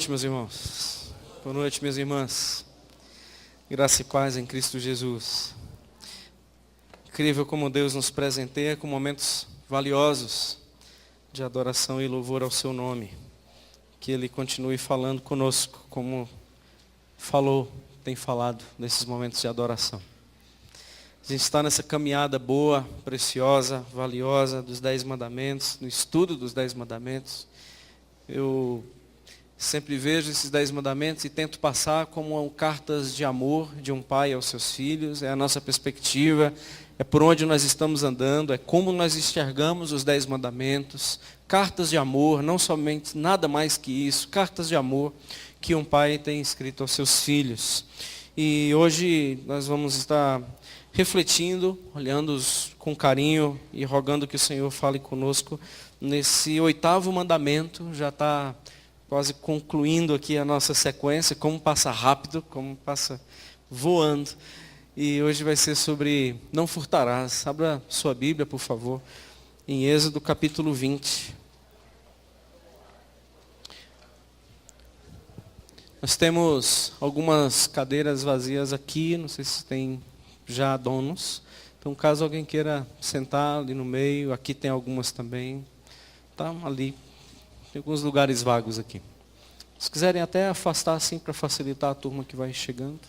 noite, meus irmãos. Boa noite, minhas irmãs. Graça e paz em Cristo Jesus. Incrível como Deus nos presenteia com momentos valiosos de adoração e louvor ao seu nome. Que Ele continue falando conosco, como tem falado nesses momentos de adoração. A gente está nessa caminhada boa, preciosa, valiosa dos 10 mandamentos, no estudo dos 10 mandamentos. Eu sempre vejo esses 10 mandamentos e tento passar como cartas de amor de um pai aos seus filhos. É a nossa perspectiva, é por onde nós estamos andando, é como nós enxergamos os 10 mandamentos. Cartas de amor, não somente nada mais que isso, cartas de amor que um pai tem escrito aos seus filhos. E hoje nós vamos estar refletindo, olhando-os com carinho e rogando que o Senhor fale conosco nesse 8º mandamento. Já está quase concluindo aqui a nossa sequência, como passa rápido, como passa voando. E hoje vai ser sobre não furtarás. Abra sua Bíblia, por favor, em Êxodo capítulo 20. Nós temos algumas cadeiras vazias aqui, não sei se tem já donos. Então, caso alguém queira sentar ali no meio, aqui tem algumas também. Tá ali, tem alguns lugares vagos aqui. Se quiserem até afastar assim para facilitar a turma que vai chegando,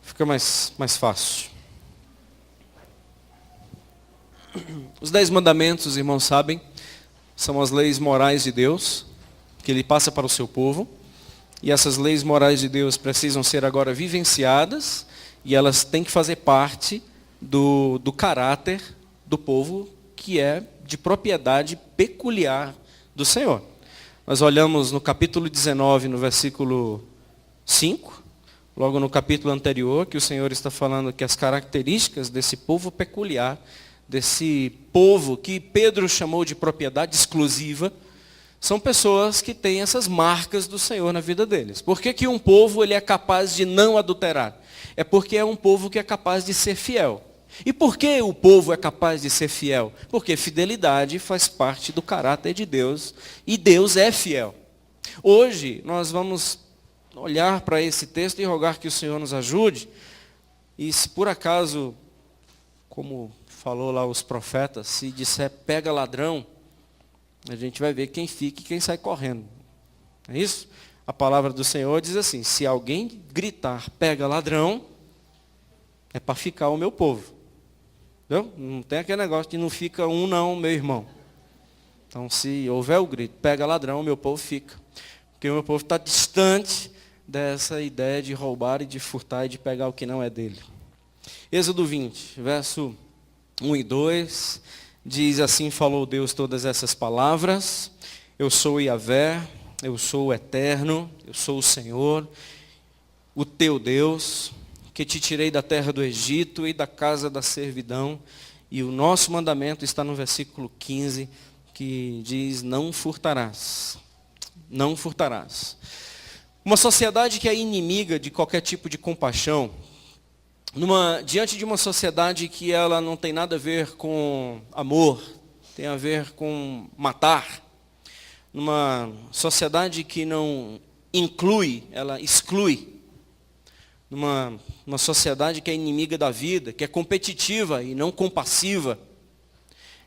fica mais fácil. Os 10 mandamentos, os irmãos sabem, são as leis morais de Deus, que Ele passa para o seu povo. E essas leis morais de Deus precisam ser agora vivenciadas, e elas têm que fazer parte do caráter do povo, que é de propriedade peculiar do Senhor. Nós olhamos no capítulo 19, no versículo 5, logo no capítulo anterior, que o Senhor está falando que as características desse povo peculiar, desse povo que Pedro chamou de propriedade exclusiva, são pessoas que têm essas marcas do Senhor na vida deles. Por que um povo ele é capaz de não adulterar? É porque é um povo que é capaz de ser fiel. E por que o povo é capaz de ser fiel? Porque fidelidade faz parte do caráter de Deus e Deus é fiel. Hoje nós vamos olhar para esse texto e rogar que o Senhor nos ajude. E se por acaso, como falou lá os profetas, se disser pega ladrão, a gente vai ver quem fica e quem sai correndo. É isso? A palavra do Senhor diz assim: se alguém gritar pega ladrão, é para ficar o meu povo. Entendeu? Não tem aquele negócio de não fica um não, meu irmão. Então se houver o grito, pega ladrão, o meu povo fica. Porque o meu povo está distante dessa ideia de roubar e de furtar e de pegar o que não é dele. Êxodo 20, verso 1 e 2, diz assim: falou Deus todas essas palavras: eu sou Yahvé, eu sou o Eterno, eu sou o Senhor, o teu Deus, que te tirei da terra do Egito e da casa da servidão. E o nosso mandamento está no versículo 15, que diz: não furtarás. Não furtarás. Uma sociedade que é inimiga de qualquer tipo de compaixão, diante de uma sociedade que ela não tem nada a ver com amor, tem a ver com matar, numa sociedade que não inclui, ela exclui, numa sociedade que é inimiga da vida, que é competitiva e não compassiva,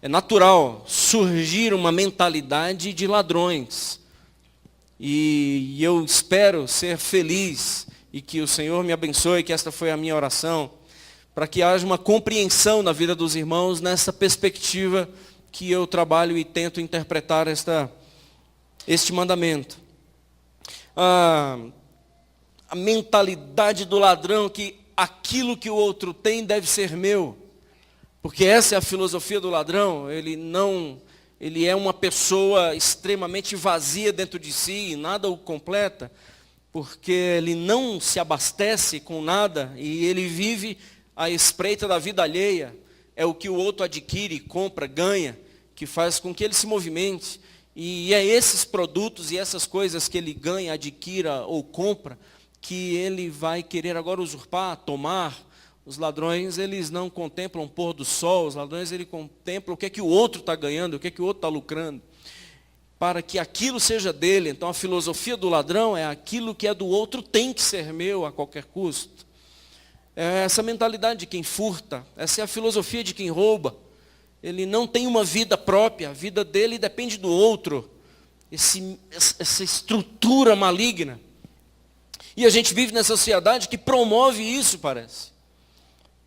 é natural surgir uma mentalidade de ladrões. E eu espero ser feliz e que o Senhor me abençoe, que esta foi a minha oração, para que haja uma compreensão na vida dos irmãos nessa perspectiva que eu trabalho e tento interpretar este mandamento. A mentalidade do ladrão, que aquilo que o outro tem deve ser meu, porque essa é a filosofia do ladrão. Ele é uma pessoa extremamente vazia dentro de si e nada o completa, porque ele não se abastece com nada e ele vive à espreita da vida alheia. É o que o outro adquire, compra, ganha, que faz com que ele se movimente. E é esses produtos e essas coisas que ele ganha, adquira ou compra, que ele vai querer agora usurpar, tomar. Os ladrões, eles não contemplam o pôr do sol, os ladrões, eles contemplam o que é que o outro está ganhando, o que é que o outro está lucrando. para que aquilo seja dele. Então a filosofia do ladrão é aquilo que é do outro tem que ser meu a qualquer custo. É essa mentalidade de quem furta, essa é a filosofia de quem rouba. Ele não tem uma vida própria, a vida dele depende do outro. Essa estrutura maligna. E a gente vive nessa sociedade que promove isso, parece.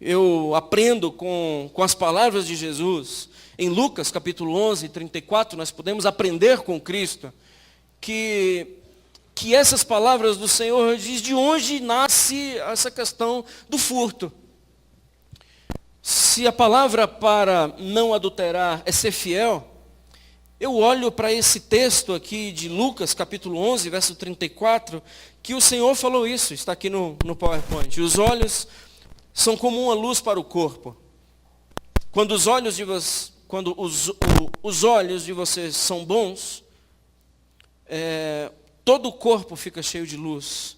Eu aprendo com as palavras de Jesus. Em Lucas capítulo 11, 34, nós podemos aprender com Cristo que essas palavras do Senhor diz de onde nasce essa questão do furto. Se a palavra para não adulterar é ser fiel, eu olho para esse texto aqui de Lucas, capítulo 11, verso 34, que o Senhor falou isso, está aqui no PowerPoint. Os olhos são como uma luz para o corpo. Quando os olhos de vocês são bons, todo o corpo fica cheio de luz.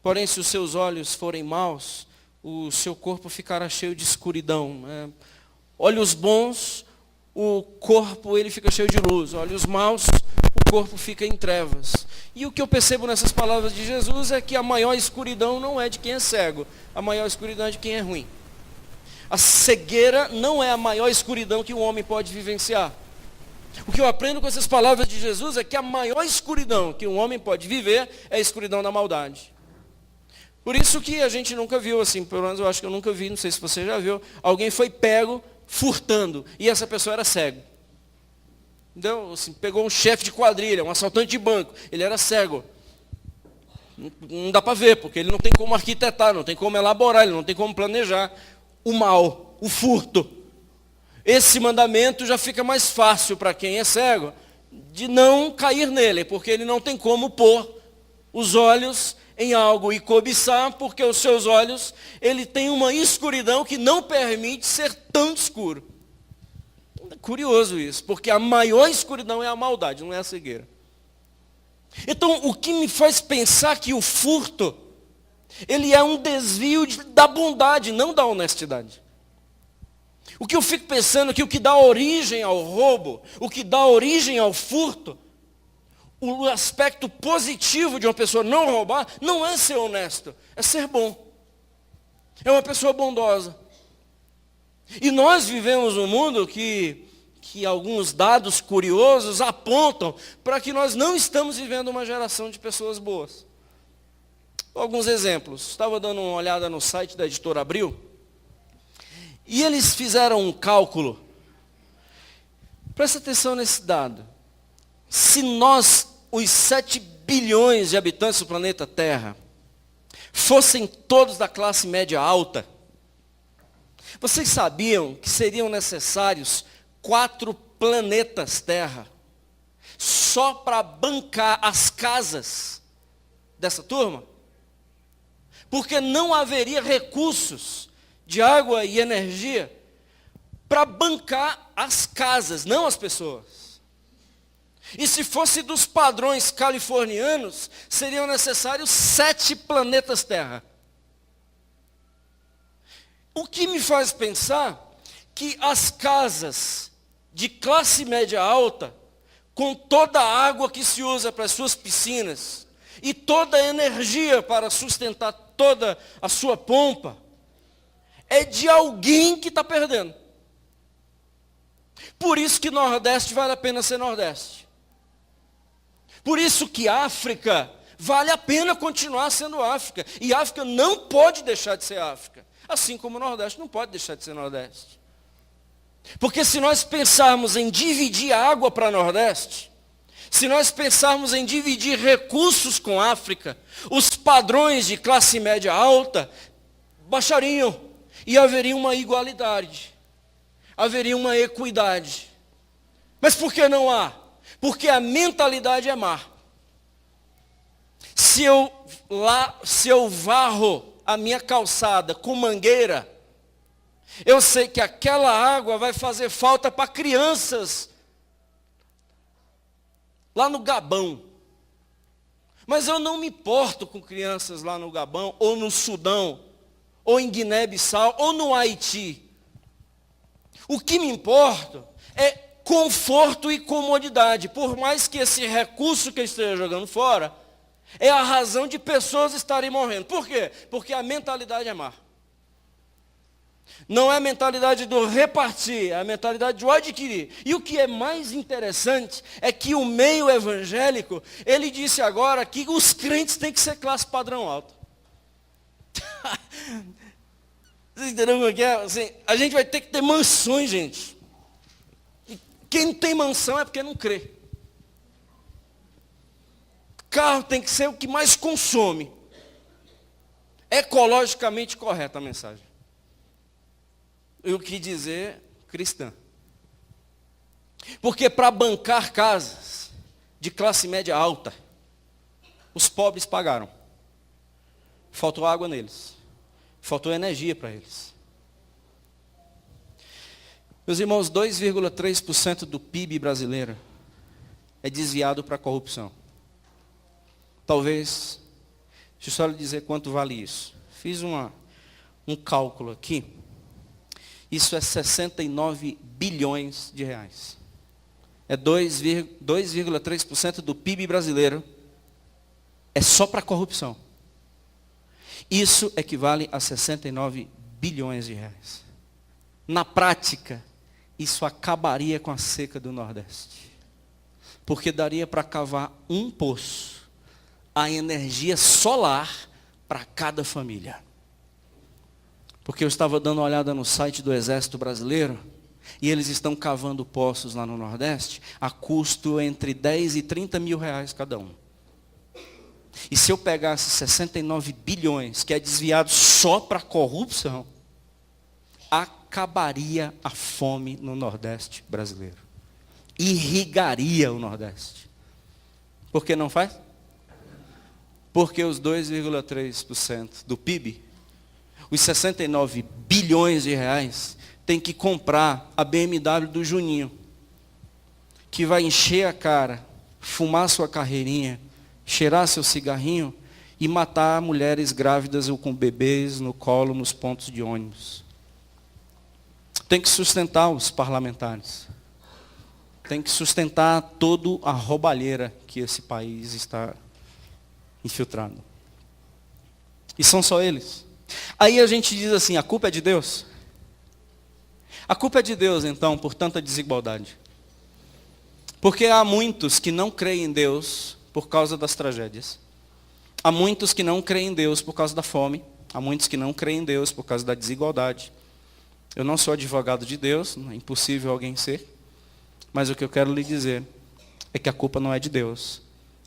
Porém, se os seus olhos forem maus, o seu corpo ficará cheio de escuridão. Olhos bons, o corpo ele fica cheio de luz. Olhos maus, o corpo fica em trevas. E o que eu percebo nessas palavras de Jesus é que a maior escuridão não é de quem é cego, a maior escuridão é de quem é ruim. A cegueira não é a maior escuridão que um homem pode vivenciar. O que eu aprendo com essas palavras de Jesus é que a maior escuridão que um homem pode viver é a escuridão da maldade. Por isso que a gente nunca viu, assim, pelo menos eu acho que eu nunca vi, não sei se você já viu, alguém foi pego furtando e essa pessoa era cego. Entendeu? Assim, pegou um chefe de quadrilha, um assaltante de banco, ele era cego. Não dá para ver, porque ele não tem como arquitetar, não tem como elaborar, ele não tem como planejar o mal, o furto. Esse mandamento já fica mais fácil para quem é cego de não cair nele, porque ele não tem como pôr os olhos em algo e cobiçar, porque os seus olhos, ele tem uma escuridão que não permite ser tão escuro. É curioso isso, porque a maior escuridão é a maldade, não é a cegueira. Então, o que me faz pensar que o furto, ele é um desvio da bondade, não da honestidade. O que eu fico pensando é que o que dá origem ao roubo, o que dá origem ao furto, o aspecto positivo de uma pessoa não roubar, não é ser honesto, é ser bom. É uma pessoa bondosa. E nós vivemos um mundo que alguns dados curiosos apontam para que nós não estamos vivendo uma geração de pessoas boas. Alguns exemplos. Estava dando uma olhada no site da Editora Abril, e eles fizeram um cálculo. Presta atenção nesse dado. Se nós, os 7 bilhões de habitantes do planeta Terra, fossem todos da classe média alta, vocês sabiam que seriam necessários 4 planetas Terra só para bancar as casas dessa turma? Porque não haveria recursos de água e energia para bancar as casas, não as pessoas. E se fosse dos padrões californianos, seriam necessários 7 planetas Terra. O que me faz pensar que as casas de classe média alta, com toda a água que se usa para as suas piscinas, e toda a energia para sustentar toda a sua pompa, é de alguém que está perdendo. Por isso que Nordeste vale a pena ser Nordeste. Por isso que África vale a pena continuar sendo África. E África não pode deixar de ser África. Assim como o Nordeste não pode deixar de ser Nordeste. Porque se nós pensarmos em dividir água para Nordeste, se nós pensarmos em dividir recursos com África, os padrões de classe média alta baixariam e haveria uma igualdade, haveria uma equidade. Mas por que não há? Porque a mentalidade é má. Se eu varro a minha calçada com mangueira, eu sei que aquela água vai fazer falta para crianças lá no Gabão. Mas eu não me importo com crianças lá no Gabão, ou no Sudão, ou em Guiné-Bissau, ou no Haiti. O que me importa é conforto e comodidade. Por mais que esse recurso que ele esteja jogando fora, é a razão de pessoas estarem morrendo. Por quê? Porque a mentalidade é má. Não é a mentalidade do repartir, é a mentalidade do adquirir. E o que é mais interessante é que o meio evangélico, ele disse agora que os crentes têm que ser classe padrão alto. Vocês entenderam o que é? Assim, a gente vai ter que ter mansões, gente. E quem não tem mansão é porque não crê. Carro tem que ser o que mais consome. Ecologicamente correta a mensagem. E o que dizer cristã. Porque para bancar casas de classe média alta, os pobres pagaram. Faltou água neles. Faltou energia para eles. Meus irmãos, 2,3% do PIB brasileiro é desviado para a corrupção. Talvez, deixa eu só lhe dizer quanto vale isso. Fiz um cálculo aqui. Isso é 69 bilhões de reais. É 2,3% do PIB brasileiro. É só para corrupção. Isso equivale a 69 bilhões de reais. Na prática, isso acabaria com a seca do Nordeste. Porque daria para cavar um poço, a energia solar para cada família. Porque eu estava dando uma olhada no site do Exército Brasileiro, e eles estão cavando poços lá no Nordeste, a custo entre 10 e 30 mil reais cada um. E se eu pegasse 69 bilhões, que é desviado só para corrupção, acabaria a fome no Nordeste brasileiro. Irrigaria o Nordeste. Por que não faz? Porque os 2,3% do PIB, os 69 bilhões de reais, tem que comprar a BMW do Juninho, que vai encher a cara, fumar sua carreirinha, cheirar seu cigarrinho e matar mulheres grávidas ou com bebês no colo nos pontos de ônibus. Tem que sustentar os parlamentares. Tem que sustentar toda a roubalheira que esse país está infiltrado. E são só eles. Aí a gente diz assim, a culpa é de Deus? A culpa é de Deus, então, por tanta desigualdade. Porque há muitos que não creem em Deus por causa das tragédias. Há muitos que não creem em Deus por causa da fome. Há muitos que não creem em Deus por causa da desigualdade. Eu não sou advogado de Deus, é impossível alguém ser. Mas o que eu quero lhe dizer é que a culpa não é de Deus.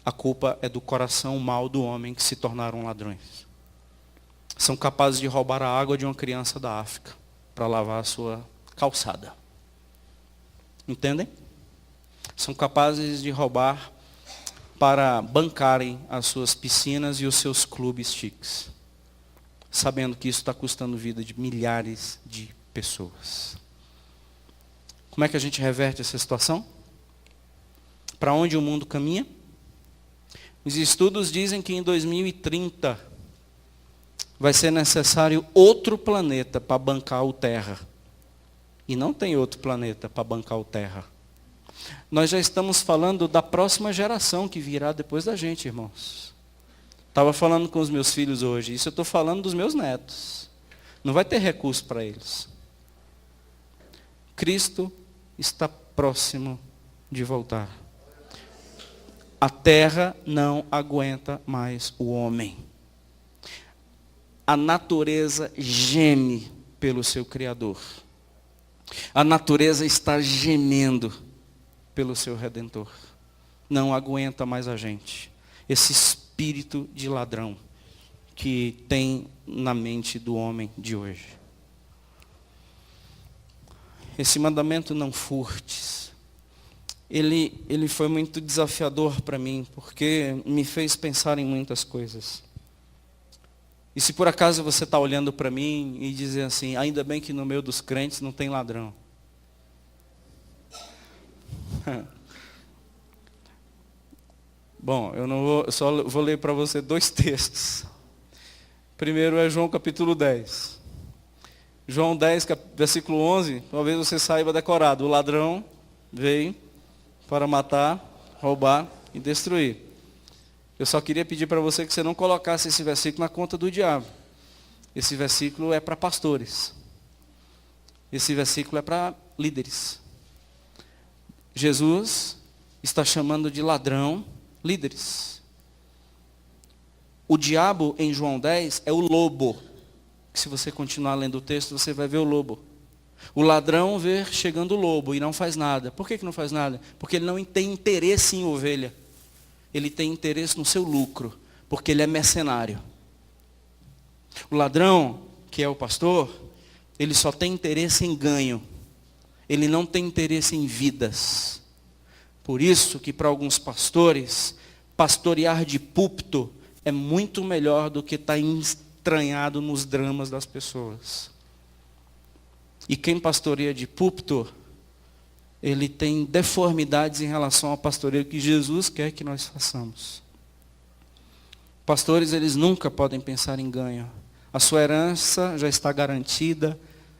A culpa é do coração mau do homem que se tornaram ladrões. São capazes de roubar a água de uma criança da África para lavar a sua calçada. Entendem? São capazes de roubar para bancarem as suas piscinas e os seus clubes chiques, sabendo que isso está custando vida de milhares de pessoas. Como é que a gente reverte essa situação? Para onde o mundo caminha? Os estudos dizem que em 2030 vai ser necessário outro planeta para bancar o Terra. E não tem outro planeta para bancar o Terra. Nós já estamos falando da próxima geração que virá depois da gente, irmãos. Estava falando com os meus filhos hoje, isso eu estou falando dos meus netos. Não vai ter recurso para eles. Cristo está próximo de voltar. A terra não aguenta mais o homem. A natureza geme pelo seu Criador. A natureza está gemendo pelo seu Redentor. Não aguenta mais a gente. Esse espírito de ladrão que tem na mente do homem de hoje. Esse mandamento não furtes. Ele foi muito desafiador para mim, porque me fez pensar em muitas coisas. E se por acaso você está olhando para mim e dizer assim, ainda bem que no meio dos crentes não tem ladrão. Bom, eu só vou ler para você 2 textos. Primeiro é João capítulo 10. João 10, versículo 11, talvez você saiba decorado. O ladrão veio para matar, roubar e destruir. Eu só queria pedir para você que você não colocasse esse versículo na conta do diabo. Esse versículo é para pastores. Esse versículo é para líderes. Jesus está chamando de ladrão líderes. O diabo em João 10 é o lobo. Se você continuar lendo o texto, você vai ver o lobo. O ladrão vê chegando o lobo e não faz nada. Por que não faz nada? Porque ele não tem interesse em ovelha. Ele tem interesse no seu lucro, porque ele é mercenário. O ladrão, que é o pastor, ele só tem interesse em ganho. Ele não tem interesse em vidas. Por isso que para alguns pastores, pastorear de púlpito é muito melhor do que estar entranhado nos dramas das pessoas. E quem pastoreia de púlpito, ele tem deformidades em relação ao pastoreio que Jesus quer que nós façamos. Pastores, eles nunca podem pensar em ganho. A sua herança já está garantida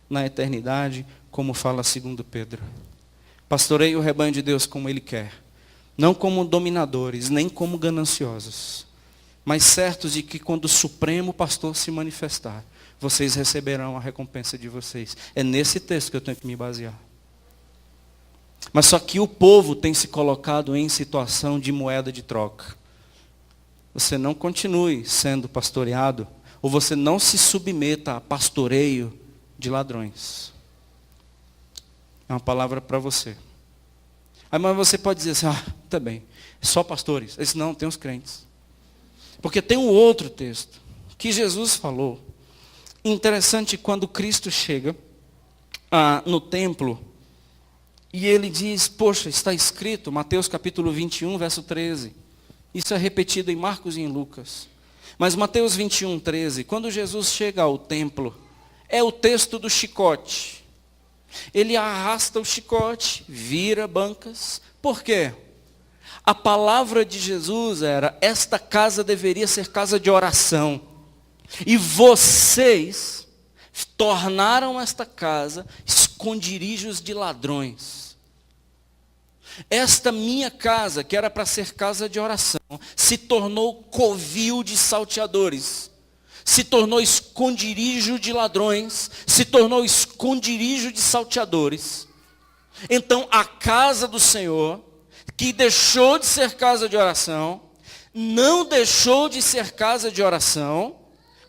na eternidade, como fala 2 Pedro. Pastoreie o rebanho de Deus como Ele quer. Não como dominadores, nem como gananciosos. Mas certos de que quando o Supremo Pastor se manifestar, vocês receberão a recompensa de vocês. É nesse texto que eu tenho que me basear. Mas só que o povo tem se colocado em situação de moeda de troca. Você não continue sendo pastoreado, ou você não se submeta a pastoreio de ladrões. É uma palavra para você. Aí, mas você pode dizer assim, tá bem, é só pastores. Esse não, tem os crentes. Porque tem um outro texto, que Jesus falou. Interessante quando Cristo chega no templo, e ele diz, poxa, está escrito, Mateus capítulo 21, verso 13. Isso é repetido em Marcos e em Lucas. Mas Mateus 21, 13, quando Jesus chega ao templo, é o texto do chicote. Ele arrasta o chicote, vira bancas. Por quê? A palavra de Jesus era, esta casa deveria ser casa de oração. E vocês tornaram esta casa esconderijos de ladrões. Esta minha casa, que era para ser casa de oração, se tornou covil de salteadores. Se tornou esconderijo de ladrões, se tornou esconderijo de salteadores. Então a casa do Senhor, que deixou de ser casa de oração, não deixou de ser casa de oração,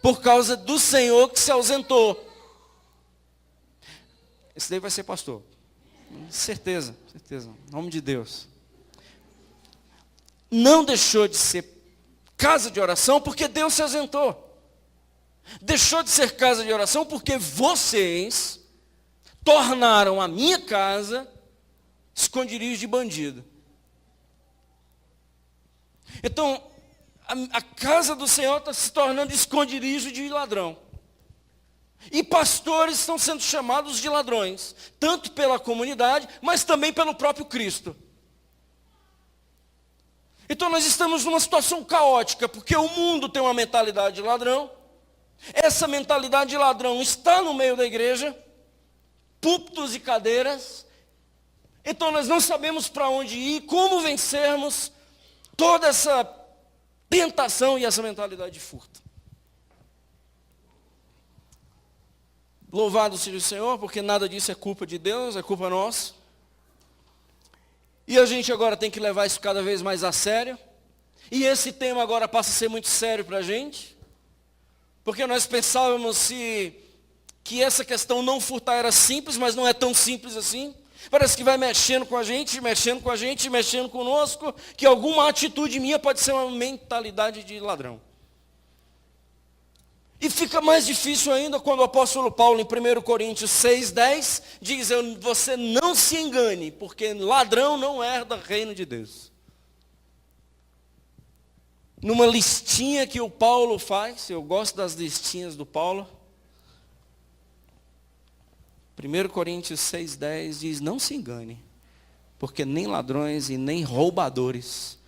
por causa do Senhor que se ausentou. Esse daí vai ser pastor. Certeza, certeza. Em nome de Deus. Não deixou de ser casa de oração porque Deus se ausentou. Deixou de ser casa de oração porque vocês tornaram a minha casa esconderijo de bandido. Então, a casa do Senhor está se tornando esconderijo de ladrão. E pastores estão sendo chamados de ladrões, tanto pela comunidade, mas também pelo próprio Cristo. Então nós estamos numa situação caótica, porque o mundo tem uma mentalidade de ladrão. Essa mentalidade de ladrão está no meio da igreja, púlpitos e cadeiras. Então nós não sabemos para onde ir, como vencermos toda essa tentação e essa mentalidade de furto. Louvado seja o Senhor, porque nada disso é culpa de Deus, é culpa nossa. E a gente agora tem que levar isso cada vez mais a sério. E esse tema agora passa a ser muito sério para a gente. Porque nós pensávamos que essa questão não furtar era simples, mas não é tão simples assim. Parece que vai mexendo com a gente, mexendo com a gente, mexendo conosco, que alguma atitude minha pode ser uma mentalidade de ladrão. E fica mais difícil ainda quando o apóstolo Paulo, em 1 Coríntios 6:10, diz, você não se engane, porque ladrão não herda o reino de Deus. Numa listinha que o Paulo faz, eu gosto das listinhas do Paulo, 1 Coríntios 6:10 diz, não se engane, porque nem ladrões e nem roubadores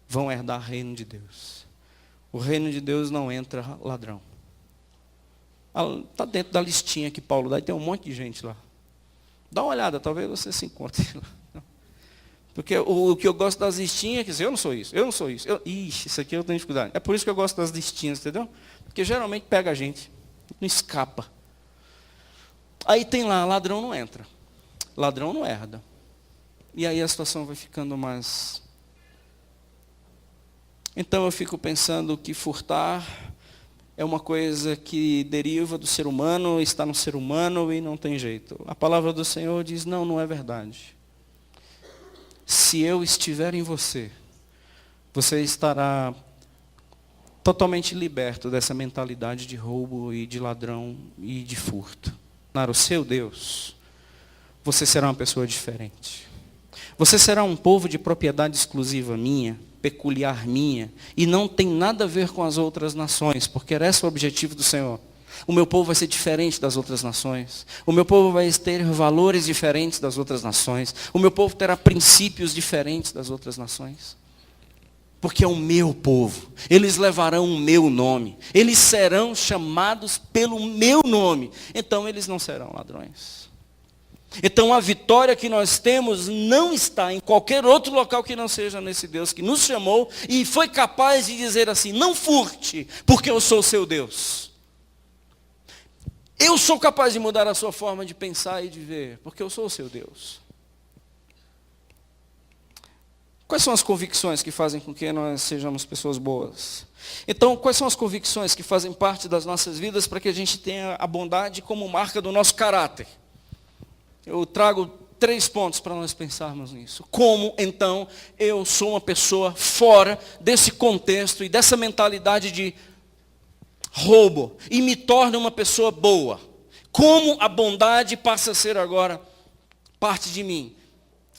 vão herdar o reino de Deus. O reino de Deus não entra ladrão. Está dentro da listinha que Paulo dá, e tem um monte de gente lá. Dá uma olhada, talvez você se encontre lá. Porque o que eu gosto das listinhas é que eu não sou isso, eu não sou isso. Ixi, isso aqui eu tenho dificuldade. É por isso que eu gosto das listinhas, entendeu? Porque geralmente pega a gente, não escapa. Aí tem lá, ladrão não entra, ladrão não herda. E aí a situação vai ficando mais... Então eu fico pensando que furtar é uma coisa que deriva do ser humano, está no ser humano e não tem jeito. A palavra do Senhor diz, não, não é verdade. Se eu estiver em você, você estará totalmente liberto dessa mentalidade de roubo e de ladrão e de furto. O seu Deus, você será uma pessoa diferente. Você será um povo de propriedade exclusiva minha, peculiar minha, e não tem nada a ver com as outras nações, porque era esse o objetivo do Senhor. O meu povo vai ser diferente das outras nações. O meu povo vai ter valores diferentes das outras nações. O meu povo terá princípios diferentes das outras nações. Porque é o meu povo. Eles levarão o meu nome. Eles serão chamados pelo meu nome. Então eles não serão ladrões. Então a vitória que nós temos não está em qualquer outro local que não seja nesse Deus que nos chamou e foi capaz de dizer assim, não furte, porque eu sou o seu Deus. Eu sou capaz de mudar a sua forma de pensar e de ver, porque eu sou o seu Deus. Quais são as convicções que fazem com que nós sejamos pessoas boas? Então, quais são as convicções que fazem parte das nossas vidas para que a gente tenha a bondade como marca do nosso caráter? Eu trago 3 pontos para nós pensarmos nisso. Como, então, eu sou uma pessoa fora desse contexto e dessa mentalidade de roubo e me torno uma pessoa boa? Como a bondade passa a ser agora parte de mim?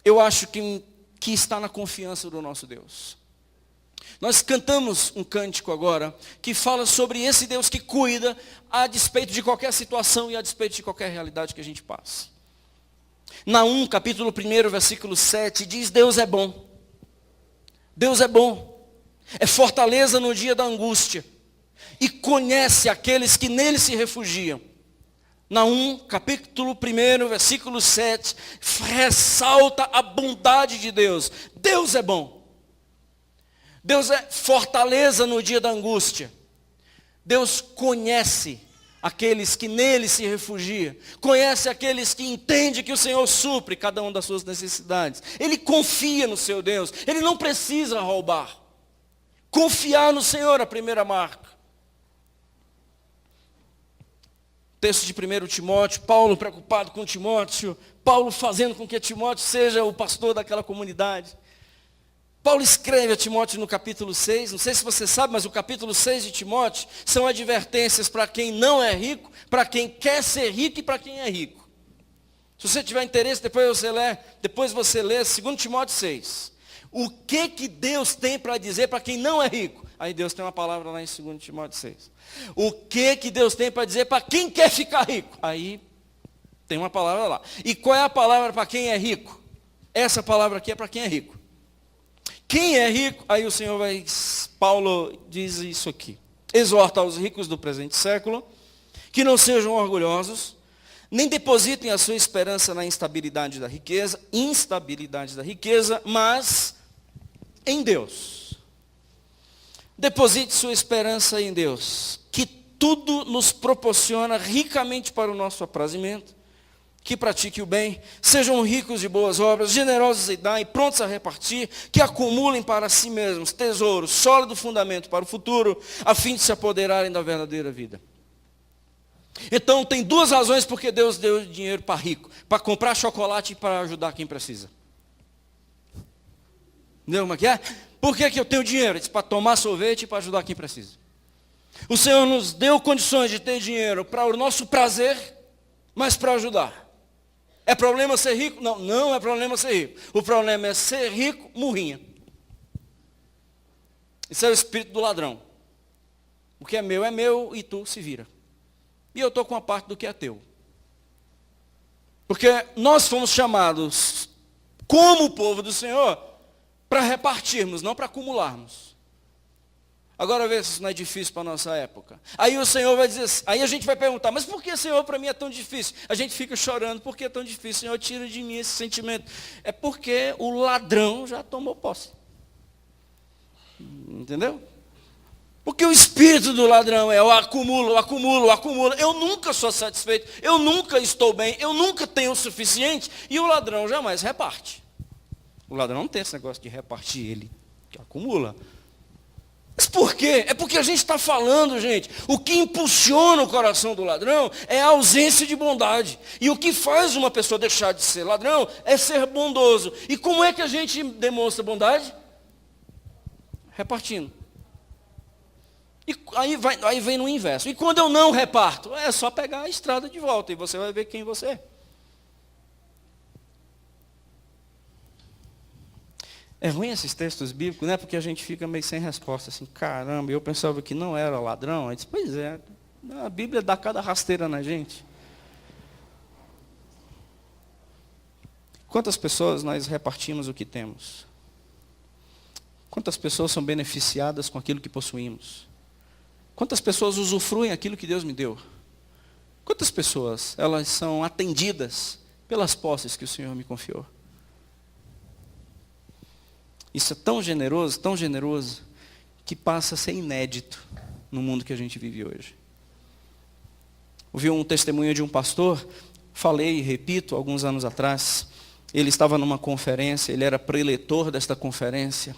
Eu acho que está na confiança do nosso Deus. Nós cantamos um cântico agora que fala sobre esse Deus que cuida a despeito de qualquer situação e a despeito de qualquer realidade que a gente passa. Naum, capítulo 1, versículo 7, diz, Deus é bom. Deus é bom. É fortaleza no dia da angústia. E conhece aqueles que nele se refugiam. Naum, capítulo 1, versículo 7, ressalta a bondade de Deus. Deus é bom. Deus é fortaleza no dia da angústia. Deus conhece aqueles que nele se refugiam. Conhece aqueles que entendem que o Senhor supre cada uma das suas necessidades. Ele confia no seu Deus. Ele não precisa roubar. Confiar no Senhor é a primeira marca. Texto de 1 Timóteo, Paulo preocupado com Timóteo, Paulo fazendo com que Timóteo seja o pastor daquela comunidade. Paulo escreve a Timóteo no capítulo 6, não sei se você sabe, mas o capítulo 6 de Timóteo são advertências para quem não é rico, para quem quer ser rico e para quem é rico. Se você tiver interesse, depois você lê 2 Timóteo 6. O que Deus tem para dizer para quem não é rico? Aí Deus tem uma palavra lá em 2 Timóteo 6. O que Deus tem para dizer para quem quer ficar rico? Aí tem uma palavra lá. E qual é a palavra para quem é rico? Essa palavra aqui é para quem é rico. Quem é rico? Aí o Senhor Paulo diz isso aqui. Exorta aos ricos do presente século, que não sejam orgulhosos, nem depositem a sua esperança na instabilidade da riqueza, mas em Deus. Deposite sua esperança em Deus, que tudo nos proporciona ricamente para o nosso aprazimento, que pratique o bem, sejam ricos de boas obras, generosos em dar e prontos a repartir, que acumulem para si mesmos tesouros, sólido fundamento para o futuro, a fim de se apoderarem da verdadeira vida. Então tem 2 razões porque Deus deu dinheiro para rico: para comprar chocolate e para ajudar quem precisa. Entendeu como é que é? Por que eu tenho dinheiro? Para tomar sorvete e para ajudar quem precisa. O Senhor nos deu condições de ter dinheiro para o nosso prazer, mas para ajudar. É problema ser rico? Não, não é problema ser rico. O problema é ser rico, murrinha. Isso é o espírito do ladrão. O que é meu e tu se vira. E eu estou com a parte do que é teu. Porque nós fomos chamados, como o povo do Senhor, para repartirmos, não para acumularmos. Agora vê se isso não é difícil para a nossa época. Aí o Senhor vai dizer assim, aí a gente vai perguntar, mas por que, Senhor, para mim é tão difícil? A gente fica chorando, por que é tão difícil? Senhor, tira de mim esse sentimento. É porque o ladrão já tomou posse. Entendeu? Porque o espírito do ladrão é eu acumulo. Eu nunca sou satisfeito, eu nunca estou bem, eu nunca tenho o suficiente. E o ladrão jamais reparte. O ladrão não tem esse negócio de repartir, ele que acumula. Mas por quê? É porque a gente está falando, gente, o que impulsiona o coração do ladrão é a ausência de bondade. E o que faz uma pessoa deixar de ser ladrão é ser bondoso. E como é que a gente demonstra bondade? Repartindo. E aí vem no inverso. E quando eu não reparto? É só pegar a estrada de volta e você vai ver quem você é. É ruim esses textos bíblicos, né? Porque a gente fica meio sem resposta, assim, caramba, eu pensava que não era ladrão. Aí diz, pois é, a Bíblia dá cada rasteira na gente. Quantas pessoas nós repartimos o que temos? Quantas pessoas são beneficiadas com aquilo que possuímos? Quantas pessoas usufruem aquilo que Deus me deu? Quantas pessoas, elas são atendidas pelas posses que o Senhor me confiou? Isso é tão generoso, que passa a ser inédito no mundo que a gente vive hoje. Ouvi um testemunho de um pastor, falei e repito, alguns anos atrás, ele estava numa conferência, ele era preletor desta conferência,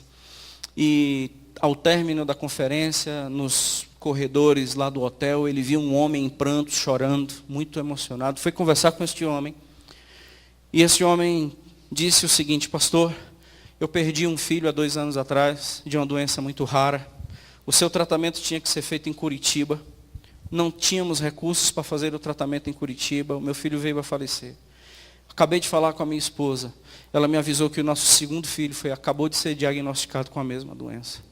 e ao término da conferência, nos corredores lá do hotel, ele viu um homem em prantos, chorando, muito emocionado, foi conversar com este homem, e esse homem disse o seguinte, pastor, eu perdi um filho há 2 anos atrás, de uma doença muito rara. O seu tratamento tinha que ser feito em Curitiba. Não tínhamos recursos para fazer o tratamento em Curitiba. O meu filho veio a falecer. Acabei de falar com a minha esposa. Ela me avisou que o nosso segundo filho acabou de ser diagnosticado com a mesma doença.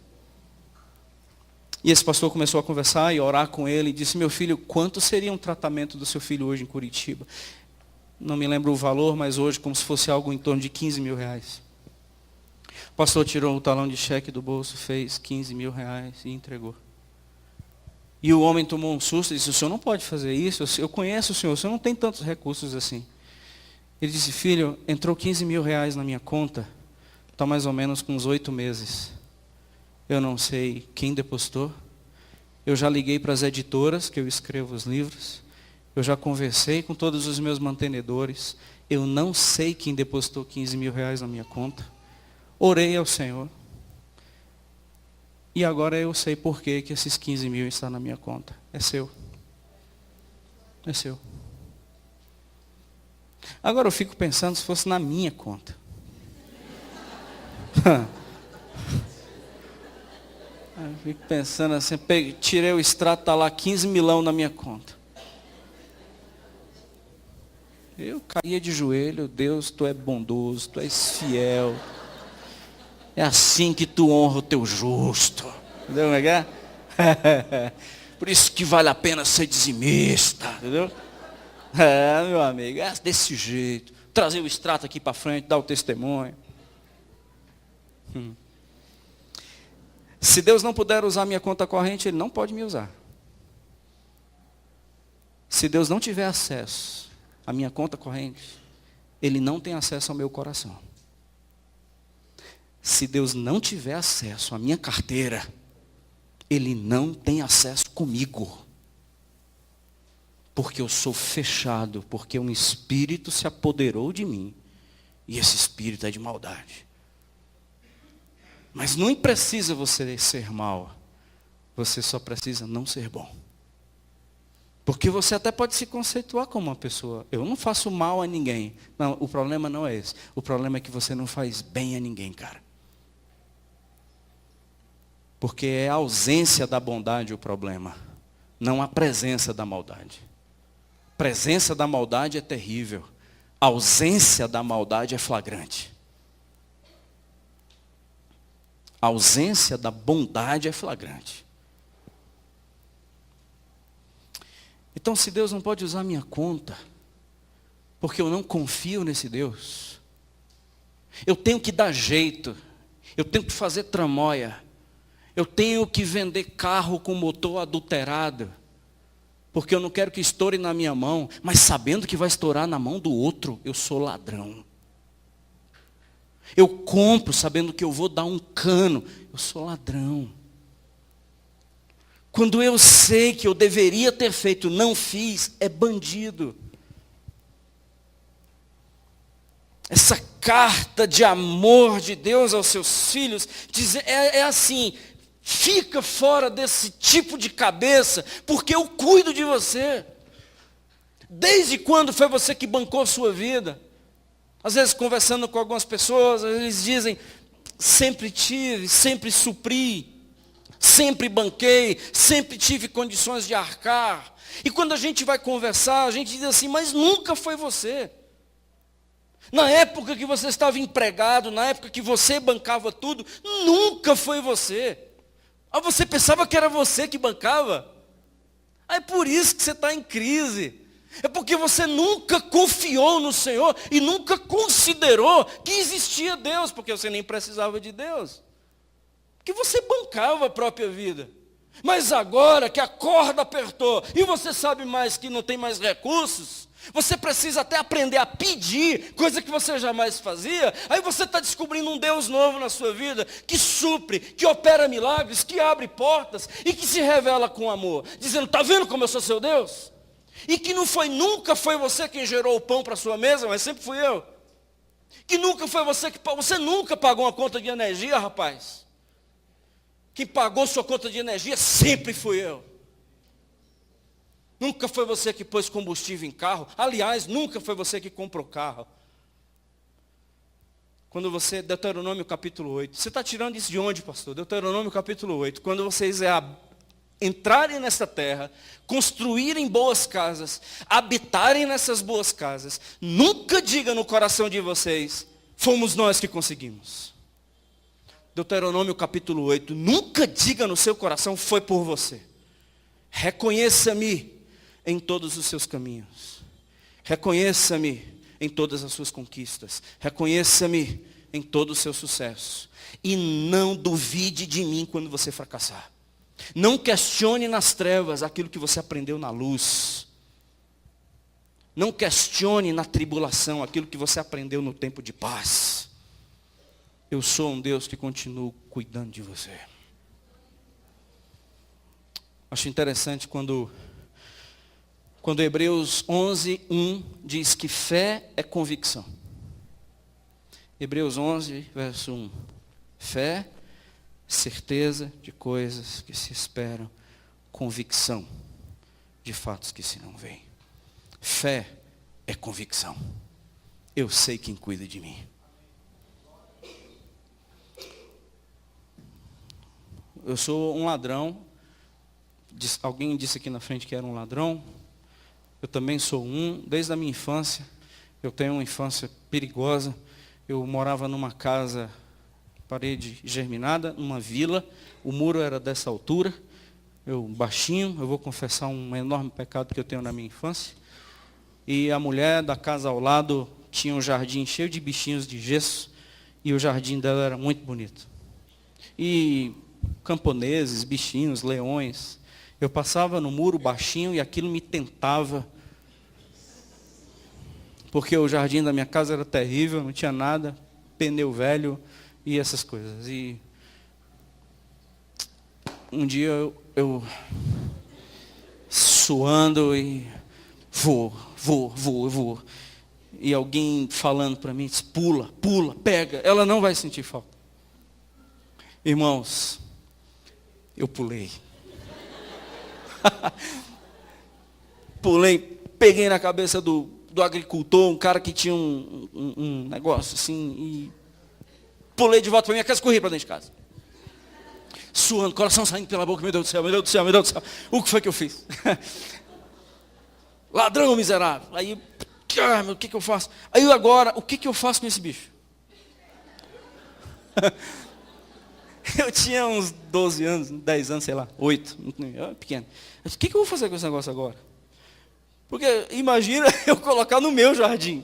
E esse pastor começou a conversar e orar com ele. E disse, meu filho, quanto seria um tratamento do seu filho hoje em Curitiba? Não me lembro o valor, mas hoje como se fosse algo em torno de 15 mil reais. O pastor tirou o talão de cheque do bolso, fez 15 mil reais e entregou. E o homem tomou um susto e disse, o senhor não pode fazer isso, eu conheço o senhor não tem tantos recursos assim. Ele disse, filho, entrou 15 mil reais na minha conta, está mais ou menos com uns 8 meses. Eu não sei quem depositou, eu já liguei para as editoras, que eu escrevo os livros, eu já conversei com todos os meus mantenedores, eu não sei quem depositou 15 mil reais na minha conta. Orei ao Senhor. E agora eu sei por que esses 15 mil estão na minha conta. É seu. É seu. Agora eu fico pensando se fosse na minha conta. Eu fico pensando assim, tirei o extrato, está lá 15 milão na minha conta. Eu caía de joelho, Deus, tu é bondoso, tu és fiel. É assim que tu honra o teu justo. Entendeu como é que é? Por isso que vale a pena ser dizimista. Entendeu? Meu amigo, é desse jeito. Trazer o extrato aqui para frente, dar o testemunho. Se Deus não puder usar minha conta corrente, Ele não pode me usar. Se Deus não tiver acesso à minha conta corrente, Ele não tem acesso ao meu coração. Se Deus não tiver acesso à minha carteira, Ele não tem acesso comigo. Porque eu sou fechado, porque um espírito se apoderou de mim. E esse espírito é de maldade. Mas não precisa você ser mau. Você só precisa não ser bom. Porque você até pode se conceituar como uma pessoa. Eu não faço mal a ninguém. Não, o problema não é esse. O problema é que você não faz bem a ninguém, cara. Porque é a ausência da bondade o problema, não a presença da maldade. A presença da maldade é terrível, a ausência da maldade é flagrante. A ausência da bondade é flagrante. Então, se Deus não pode usar minha conta, porque eu não confio nesse Deus, eu tenho que dar jeito, eu tenho que fazer tramóia, Eu tenho que vender carro com motor adulterado, porque eu não quero que estoure na minha mão, mas sabendo que vai estourar na mão do outro, eu sou ladrão. Eu compro sabendo que eu vou dar um cano, eu sou ladrão. Quando eu sei que eu deveria ter feito, não fiz, é bandido. Essa carta de amor de Deus aos seus filhos é assim: fica fora desse tipo de cabeça, porque eu cuido de você. Desde quando foi você que bancou a sua vida? Às vezes, conversando com algumas pessoas, eles dizem: sempre tive, sempre supri, sempre banquei, sempre tive condições de arcar. E quando a gente vai conversar, a gente diz assim: mas nunca foi você. Na época que você estava empregado, na época que você bancava tudo, nunca foi você. Ah, você pensava que era você que bancava? Ah, é por isso que você está em crise. É porque você nunca confiou no Senhor e nunca considerou que existia Deus, porque você nem precisava de Deus. Porque você bancava a própria vida. Mas agora que a corda apertou e você sabe mais que não tem mais recursos, você precisa até aprender a pedir, coisa que você jamais fazia. Aí você está descobrindo um Deus novo na sua vida, que supre, que opera milagres, que abre portas e que se revela com amor, dizendo: está vendo como eu sou seu Deus? E que nunca foi você quem gerou o pão para a sua mesa, mas sempre fui eu. Que nunca foi você nunca pagou uma conta de energia, rapaz. Quem pagou sua conta de energia sempre fui eu. Nunca foi você que pôs combustível em carro. Aliás, nunca foi você que comprou carro. Quando você, Deuteronômio capítulo 8, você está tirando isso de onde, pastor? Deuteronômio capítulo 8, quando vocês entrarem nessa terra, construírem boas casas, habitarem nessas boas casas, nunca diga no coração de vocês: fomos nós que conseguimos. Deuteronômio capítulo 8, nunca diga no seu coração: foi por você. Reconheça-me em todos os seus caminhos. Reconheça-me em todas as suas conquistas. Reconheça-me em todo o seu sucesso. E não duvide de mim quando você fracassar. Não questione nas trevas aquilo que você aprendeu na luz. Não questione na tribulação aquilo que você aprendeu no tempo de paz. Eu sou um Deus que continuo cuidando de você. Acho interessante quando Hebreus 11:1 diz que fé é convicção. Hebreus 11, verso 1. Fé, certeza de coisas que se esperam, convicção de fatos que se não veem. Fé é convicção. Eu sei quem cuida de mim. Eu sou um ladrão. Alguém disse aqui na frente que era um ladrão. Eu também sou um, desde a minha infância. Eu tenho uma infância perigosa. Eu morava numa casa, parede germinada, numa vila. O muro era dessa altura. Eu baixinho, eu vou confessar um enorme pecado que eu tenho na minha infância. E a mulher da casa ao lado tinha um jardim cheio de bichinhos de gesso. E o jardim dela era muito bonito. E camponeses, bichinhos, leões. Eu passava no muro baixinho e aquilo me tentava. Porque o jardim da minha casa era terrível, não tinha nada, pneu velho e essas coisas. E um dia eu suando e vou. E alguém falando para mim, disse: pula, pega, ela não vai sentir falta. Irmãos, eu pulei. Pulei, peguei na cabeça do agricultor, um cara que tinha um negócio assim, e pulei de volta para minha casa, corri para dentro de casa. Suando, coração saindo pela boca: meu Deus do céu, meu Deus do céu, meu Deus do céu. O que foi que eu fiz? Ladrão miserável. Aí, o que eu faço? Aí agora, o que eu faço com esse bicho? Eu tinha uns 12 anos, 10 anos, sei lá, 8, pequeno. O que eu vou fazer com esse negócio agora? Porque imagina eu colocar no meu jardim.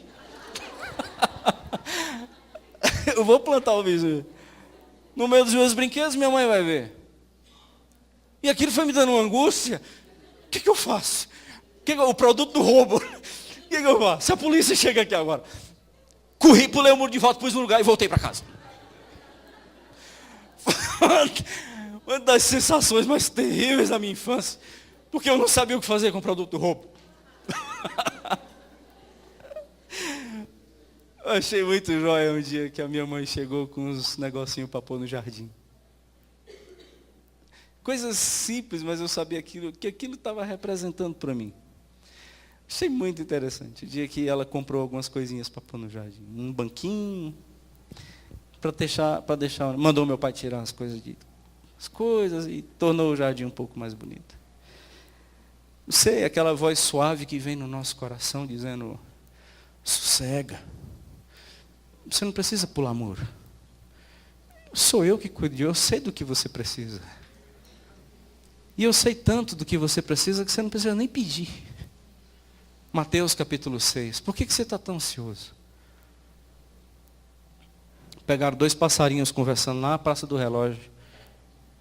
Eu vou plantar o bicho no meio dos meus brinquedos, minha mãe vai ver. E aquilo foi me dando uma angústia. O que eu faço? O produto do roubo. O que eu faço? Se a polícia chega aqui agora. Corri, pulei o muro de volta, pus no lugar e voltei para casa. Uma das sensações mais terríveis da minha infância. Porque eu não sabia o que fazer com o produto do roubo. Eu achei muito jóia um dia que a minha mãe chegou com uns negocinhos para pôr no jardim. Coisas simples, mas eu sabia que aquilo estava representando para mim. Achei muito interessante. O dia que ela comprou algumas coisinhas para pôr no jardim. Um banquinho, para deixar. Mandou meu pai tirar as coisas e tornou o jardim um pouco mais bonito. Não sei, aquela voz suave que vem no nosso coração dizendo, sossega. Você não precisa pular muro. Sou eu que cuido, eu sei do que você precisa. E eu sei tanto do que você precisa que você não precisa nem pedir. Mateus capítulo 6. Por que você está tão ansioso? Pegaram 2 passarinhos conversando na Praça do Relógio.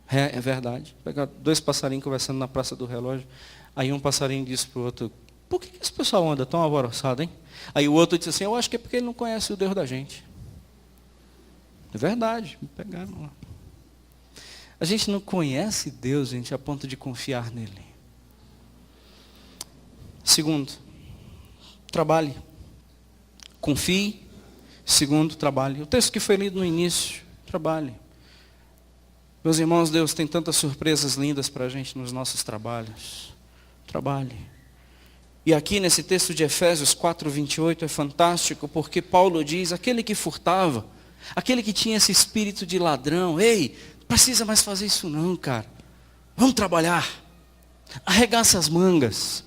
É verdade. Pegaram 2 passarinhos conversando na Praça do Relógio. Aí um passarinho disse para o outro, por que esse pessoal anda tão alvoroçado, hein? Aí o outro disse assim, eu acho que é porque ele não conhece o Deus da gente. É verdade, me pegaram lá. A gente não conhece Deus, gente, a ponto de confiar nele. Segundo, trabalhe. Confie. Segundo, trabalhe. O texto que foi lido no início, trabalhe. Meus irmãos, Deus tem tantas surpresas lindas para a gente nos nossos trabalhos. Trabalhe. E aqui nesse texto de Efésios 4:28 é fantástico, porque Paulo diz, aquele que furtava, aquele que tinha esse espírito de ladrão, ei, não precisa mais fazer isso não, cara. Vamos trabalhar. Arregaça as mangas.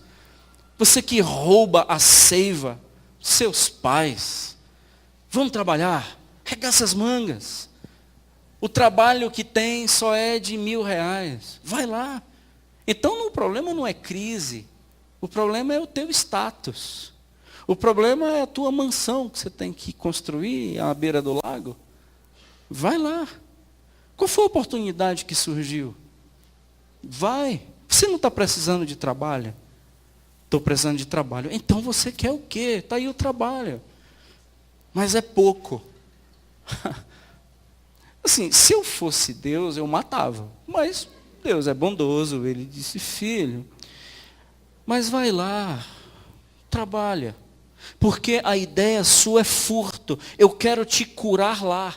Você que rouba a seiva dos seus pais, vamos trabalhar. Arregaça as mangas. O trabalho que tem só é de R$1.000. Vai lá. Então o problema não é crise. O problema é o teu status. O problema é a tua mansão que você tem que construir à beira do lago. Vai lá. Qual foi a oportunidade que surgiu? Vai. Você não está precisando de trabalho? Estou precisando de trabalho. Então você quer o quê? Está aí o trabalho. Mas é pouco. Assim, se eu fosse Deus, eu matava. Mas Deus é bondoso. Ele disse, filho, mas vai lá, trabalha. Porque a ideia sua é furto. Eu quero te curar lá.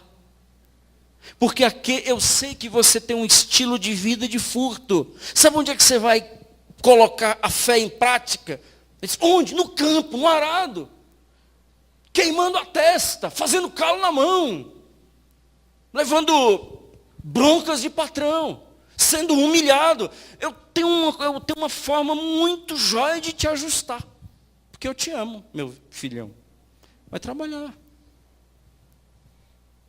Porque aqui eu sei que você tem um estilo de vida de furto. Sabe onde é que você vai colocar a fé em prática? Onde? No campo, no arado. Queimando a testa, fazendo calo na mão. Levando broncas de patrão. Sendo humilhado. Eu tenho uma forma muito jóia de te ajustar. Porque eu te amo, meu filhão. Vai trabalhar.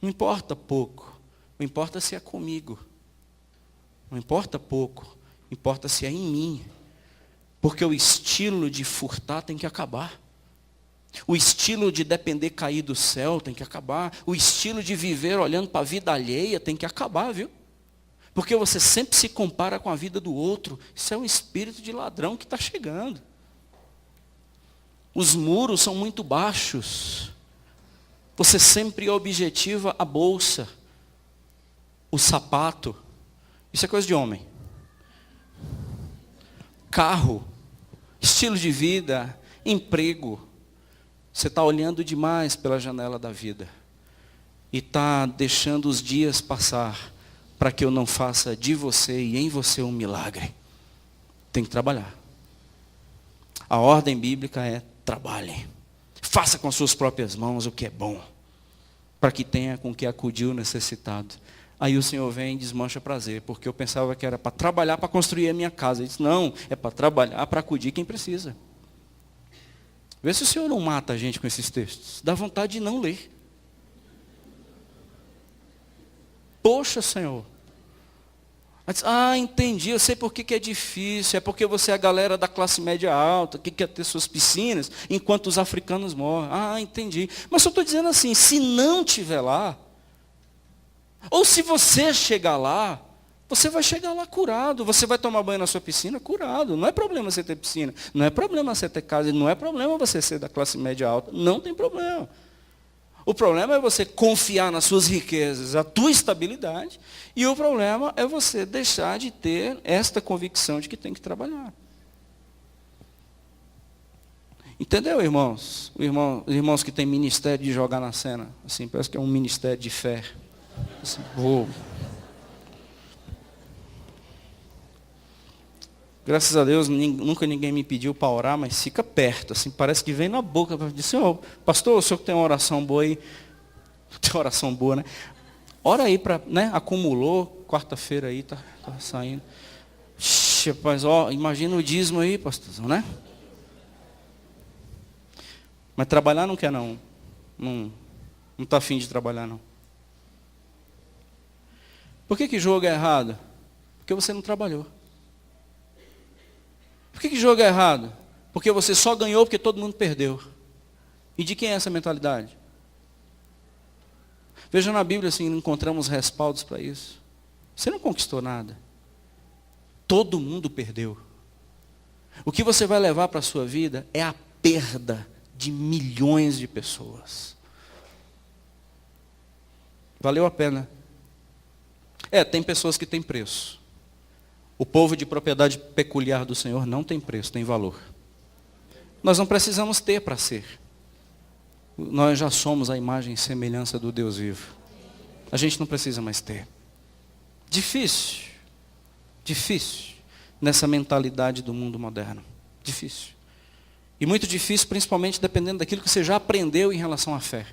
Não importa pouco. Não importa se é comigo. Não importa pouco. Importa se é em mim. Porque o estilo de furtar tem que acabar. O estilo de depender cair do céu tem que acabar. O estilo de viver olhando para a vida alheia tem que acabar, viu? Porque você sempre se compara com a vida do outro. Isso é um espírito de ladrão que está chegando. Os muros são muito baixos. Você sempre objetiva a bolsa, o sapato. Isso é coisa de homem. Carro, estilo de vida, emprego. Você está olhando demais pela janela da vida. E está deixando os dias passar para que eu não faça de você e em você um milagre. Tem que trabalhar. A ordem bíblica é trabalhe. Faça com suas próprias mãos o que é bom. Para que tenha com que acudir o necessitado. Aí o Senhor vem e desmancha prazer. Porque eu pensava que era para trabalhar para construir a minha casa. Ele disse, não, é para trabalhar para acudir quem precisa. Vê se o Senhor não mata a gente com esses textos. Dá vontade de não ler. Poxa, Senhor. Entendi, eu sei por que é difícil. É porque você é a galera da classe média alta, que quer ter suas piscinas, enquanto os africanos morrem. Entendi. Mas eu estou dizendo assim, se não tiver lá, ou se você chegar lá, Você vai chegar lá curado, você vai tomar banho na sua piscina curado. Não é problema você ter piscina, não é problema você ter casa, não é problema você ser da classe média alta, não tem problema. O problema é você confiar nas suas riquezas, a tua estabilidade, e o problema é você deixar de ter esta convicção de que tem que trabalhar. Entendeu, irmãos? Os irmãos que têm ministério de jogar na cena, assim, parece que é um ministério de fé. Assim, Graças a Deus, nunca ninguém me pediu para orar, mas fica perto, assim, parece que vem na boca. Diz, pastor, o senhor que tem uma oração boa aí, tem oração boa, né? Ora aí, né? Acumulou, quarta-feira aí, tá saindo. Rapaz, imagina o dízimo aí, pastorzão, né? Mas trabalhar não quer não. Não está afim de trabalhar não. Por que jogo é errado? Porque você não trabalhou. Por que jogo é errado? Porque você só ganhou porque todo mundo perdeu. E de quem é essa mentalidade? Veja na Bíblia, assim, encontramos respaldos para isso. Você não conquistou nada. Todo mundo perdeu. O que você vai levar para a sua vida é a perda de milhões de pessoas. Valeu a pena. Tem pessoas que têm preço. O povo de propriedade peculiar do Senhor não tem preço, tem valor. Nós não precisamos ter para ser. Nós já somos a imagem e semelhança do Deus vivo. A gente não precisa mais ter. Difícil nessa mentalidade do mundo moderno. Difícil. E muito difícil, principalmente dependendo daquilo que você já aprendeu em relação à fé.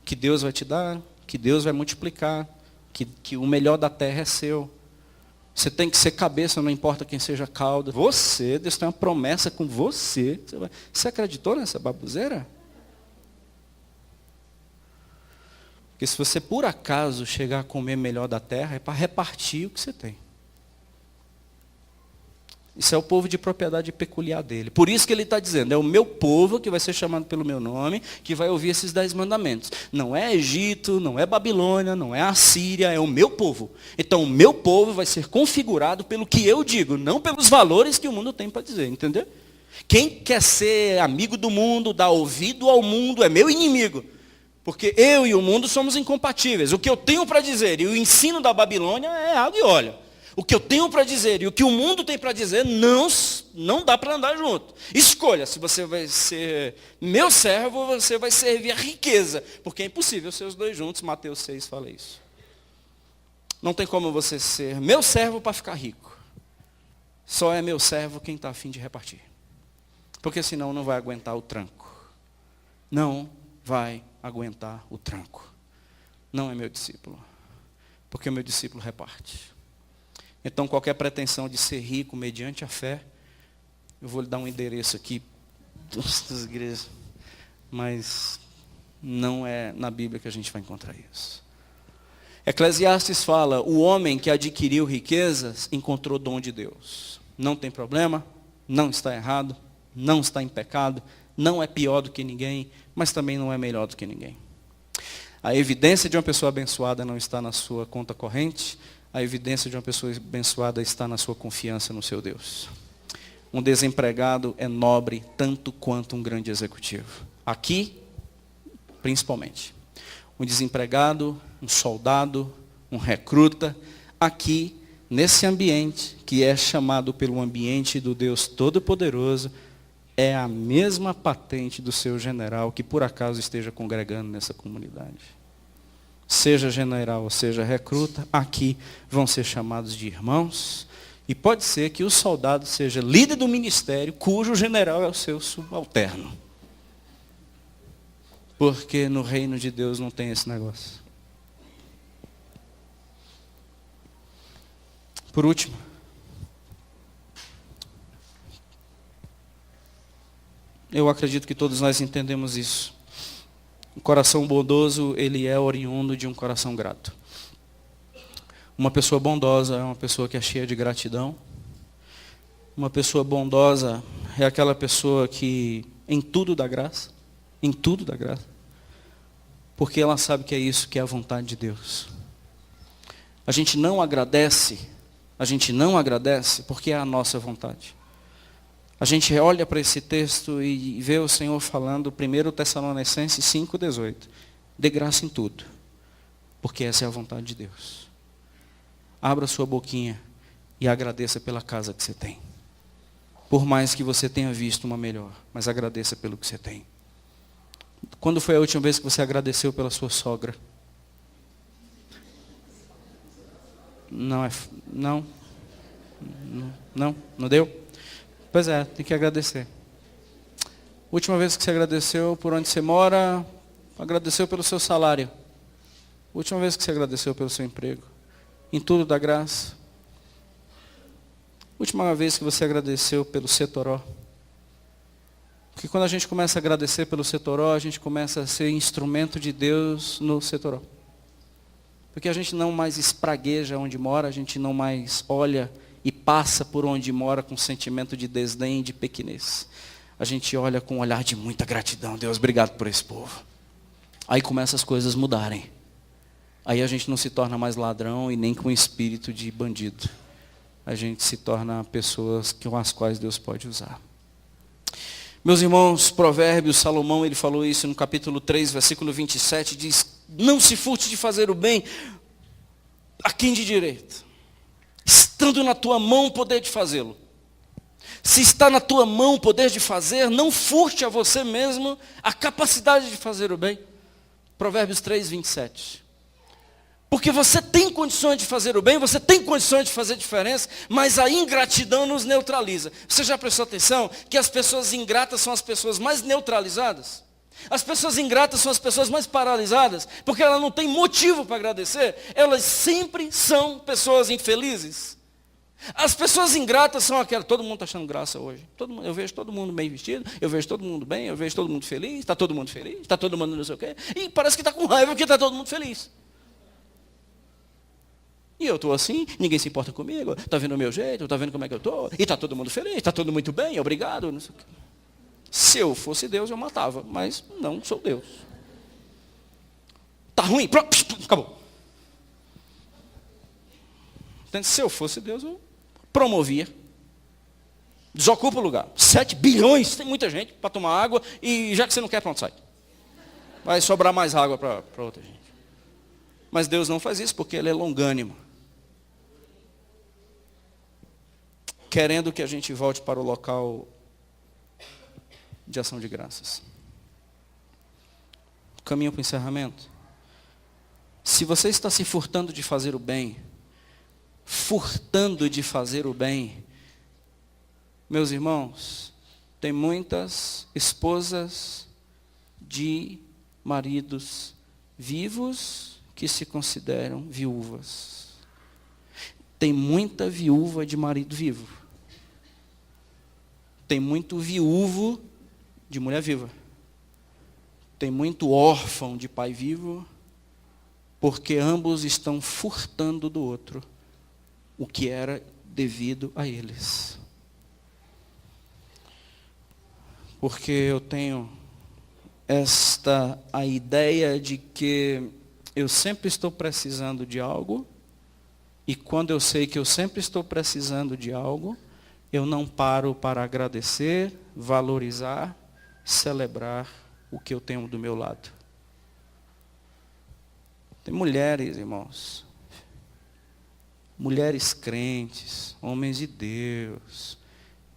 Que Deus vai te dar, que Deus vai multiplicar, que o melhor da terra é seu. Você tem que ser cabeça, não importa quem seja cauda. Deus tem uma promessa com você. Você acreditou nessa baboseira? Porque se você por acaso chegar a comer melhor da terra, é para repartir o que você tem. Isso é o povo de propriedade peculiar dele. Por isso que ele está dizendo, é o meu povo que vai ser chamado pelo meu nome, que vai ouvir esses 10 mandamentos. Não é Egito, não é Babilônia, não é Assíria, é o meu povo. Então o meu povo vai ser configurado pelo que eu digo, não pelos valores que o mundo tem para dizer, entendeu? Quem quer ser amigo do mundo, dar ouvido ao mundo, é meu inimigo. Porque eu e o mundo somos incompatíveis. O que eu tenho para dizer e o ensino da Babilônia é água e óleo. O que eu tenho para dizer e o que o mundo tem para dizer não dá para andar junto. Escolha, se você vai ser meu servo ou você vai servir a riqueza. Porque é impossível ser os dois juntos. Mateus 6 fala isso. Não tem como você ser meu servo para ficar rico. Só é meu servo quem está a fim de repartir. Porque senão não vai aguentar o tranco. Não vai aguentar o tranco. Não é meu discípulo. Porque o meu discípulo reparte. Então, qualquer pretensão de ser rico mediante a fé, eu vou lhe dar um endereço aqui das igrejas, mas não é na Bíblia que a gente vai encontrar isso. Eclesiastes fala, o homem que adquiriu riquezas encontrou dom de Deus. Não tem problema, não está errado, não está em pecado, não é pior do que ninguém, mas também não é melhor do que ninguém. A evidência de uma pessoa abençoada não está na sua conta corrente, a evidência de uma pessoa abençoada está na sua confiança no seu Deus. Um desempregado é nobre tanto quanto um grande executivo. Aqui, principalmente. Um desempregado, um soldado, um recruta, aqui, nesse ambiente, que é chamado pelo ambiente do Deus Todo-Poderoso, é a mesma patente do seu general que por acaso esteja congregando nessa comunidade. Seja general ou seja recruta, aqui vão ser chamados de irmãos. E pode ser que o soldado seja líder do ministério, cujo general é o seu subalterno. Porque no reino de Deus não tem esse negócio. Por último, eu acredito que todos nós entendemos isso. O coração bondoso, ele é oriundo de um coração grato. Uma pessoa bondosa é uma pessoa que é cheia de gratidão. Uma pessoa bondosa é aquela pessoa que em tudo dá graça. Em tudo dá graça. Porque ela sabe que é isso que é a vontade de Deus. A gente não agradece porque é a nossa vontade. A gente olha para esse texto e vê o Senhor falando, 1 Tessalonicenses 5,18. Dê graça em tudo, porque essa é a vontade de Deus. Abra sua boquinha e agradeça pela casa que você tem. Por mais que você tenha visto uma melhor, mas agradeça pelo que você tem. Quando foi a última vez que você agradeceu pela sua sogra? Não deu? Pois é, tem que agradecer. Última vez que você agradeceu por onde você mora, agradeceu pelo seu salário. Última vez que você agradeceu pelo seu emprego. Em tudo dá graça. Última vez que você agradeceu pelo setoró. Porque quando a gente começa a agradecer pelo setoró, a gente começa a ser instrumento de Deus no setoró. Porque a gente não mais espragueja onde mora, a gente não mais olha e passa por onde mora com sentimento de desdém e de pequenez. A gente olha com um olhar de muita gratidão. Deus, obrigado por esse povo. Aí começam as coisas mudarem. Aí a gente não se torna mais ladrão e nem com espírito de bandido. A gente se torna pessoas com as quais Deus pode usar. Meus irmãos, Provérbios, Salomão, ele falou isso no capítulo 3, versículo 27, diz: não se furte de fazer o bem a quem de direito, estando na tua mão o poder de fazê-lo. Se está na tua mão o poder de fazer, não furte a você mesmo a capacidade de fazer o bem. Provérbios 3, 27. Porque você tem condições de fazer o bem, você tem condições de fazer diferença, mas a ingratidão nos neutraliza. Você já prestou atenção que as pessoas ingratas são as pessoas mais neutralizadas? As pessoas ingratas são as pessoas mais paralisadas, porque elas não têm motivo para agradecer. Elas sempre são pessoas infelizes. As pessoas ingratas são aquelas, todo mundo está achando graça hoje. Eu vejo todo mundo bem vestido, eu vejo todo mundo bem, eu vejo todo mundo feliz, está todo mundo feliz, está todo mundo não sei o quê, e parece que está com raiva porque está todo mundo feliz. E eu estou assim, ninguém se importa comigo, está vendo o meu jeito, está vendo como é que eu estou, e está todo mundo feliz, está todo muito bem, obrigado. Não sei o quê. Se eu fosse Deus, eu matava, mas não sou Deus. Está ruim? Pronto, acabou. Então, se eu fosse Deus, eu promovia. Desocupa o lugar. 7 bilhões, tem muita gente para tomar água, e já que você não quer, pronto, sai. Vai sobrar mais água para outra gente. Mas Deus não faz isso, porque Ele é longânimo. Querendo que a gente volte para o local de ação de graças. Caminho para o encerramento. Se você está se furtando de fazer o bem, meus irmãos, tem muitas esposas de maridos vivos que se consideram viúvas. Tem muita viúva de marido vivo. Tem muito viúvo de mulher viva. Tem muito órfão de pai vivo, porque ambos estão furtando do outro o que era devido a eles. Porque eu tenho a ideia de que eu sempre estou precisando de algo, e quando eu sei que eu sempre estou precisando de algo, eu não paro para agradecer, valorizar, celebrar o que eu tenho do meu lado. Tem mulheres, irmãos, mulheres crentes, homens de Deus,